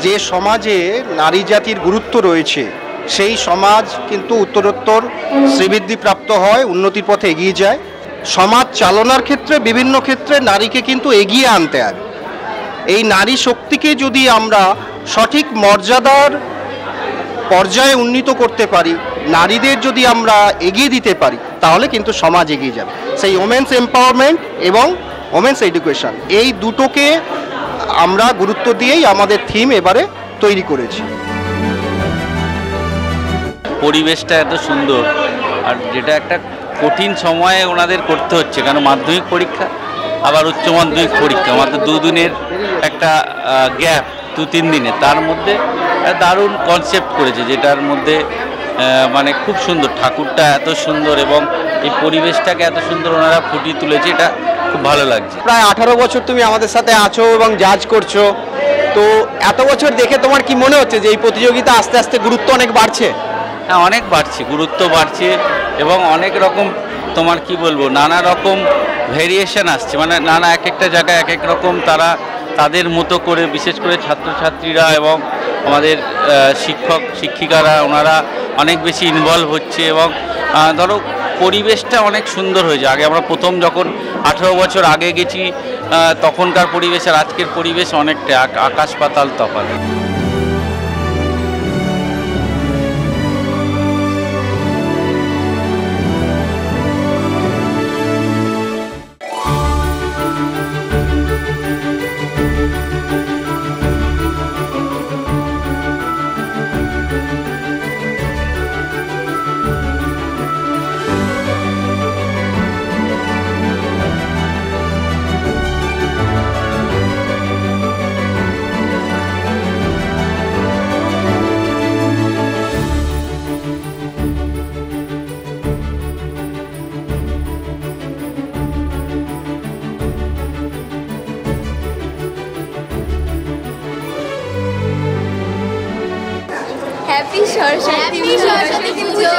যে সমাজে নারী জাতির গুরুত্ব রয়েছে সেই সমাজ কিন্তু উত্তরোত্তর শ্রীবৃদ্ধিপ্রাপ্ত হয়, উন্নতির পথে এগিয়ে যায়। সমাজ চালনার ক্ষেত্রে বিভিন্ন ক্ষেত্রে নারীকে কিন্তু এগিয়ে আনতে হবে। এই নারী শক্তিকে যদি আমরা সঠিক মর্যাদার পর্যায়ে উন্নীত করতে পারি, নারীদের যদি আমরা এগিয়ে দিতে পারি, তাহলে কিন্তু সমাজ এগিয়ে যাবে। সেই ওমেন্স এম্পাওয়ারমেন্ট এবং ওমেন্স এডুকেশন, এই দুটোকে আমরা গুরুত্ব দিয়েই আমাদের থিম এবারে তৈরি করেছি। পরিবেশটা এত সুন্দর, আর যেটা একটা কঠিন সময়ে ওনাদের করতে হচ্ছে, কারণ মাধ্যমিক পরীক্ষা আবার উচ্চ মাধ্যমিক পরীক্ষা, মাত্র দুদিনের একটা গ্যাপ, 2-3 দিনে, তার মধ্যে দারুণ কনসেপ্ট করেছে, যেটার মধ্যে মানে খুব সুন্দর, ঠাকুরটা এত সুন্দর এবং এই পরিবেশটাকে এত সুন্দর ওনারা ফুটিয়ে তুলেছে, এটা খুব ভালো লাগছে। প্রায় 18 বছর তুমি আমাদের সাথে আছো এবং জাজ করছো, তো এত বছর দেখে তোমার কি মনে হচ্ছে যে এই প্রতিযোগিতা আস্তে আস্তে গুরুত্ব অনেক বাড়ছে? হ্যাঁ, অনেক বাড়ছে, গুরুত্ব বাড়ছে এবং অনেক রকম, তোমার কি বলবো, নানা রকম ভেরিয়েশন আসছে, মানে নানা এক একটা জায়গায় এক এক রকম তারা তাদের মতো করে, বিশেষ করে ছাত্রছাত্রীরা এবং আমাদের শিক্ষক শিক্ষিকারা, ওনারা অনেক বেশি ইনভলভ হচ্ছে এবং ধরো পরিবেশটা অনেক সুন্দর হয়েছে। আগে আমরা প্রথম যখন 18 বছর আগে গেছি, তখনকার পরিবেশ আর আজকের পরিবেশ অনেকটা আকাশ পাতাল তফাৎ। হ্যাপি সরস্বতী পুজো।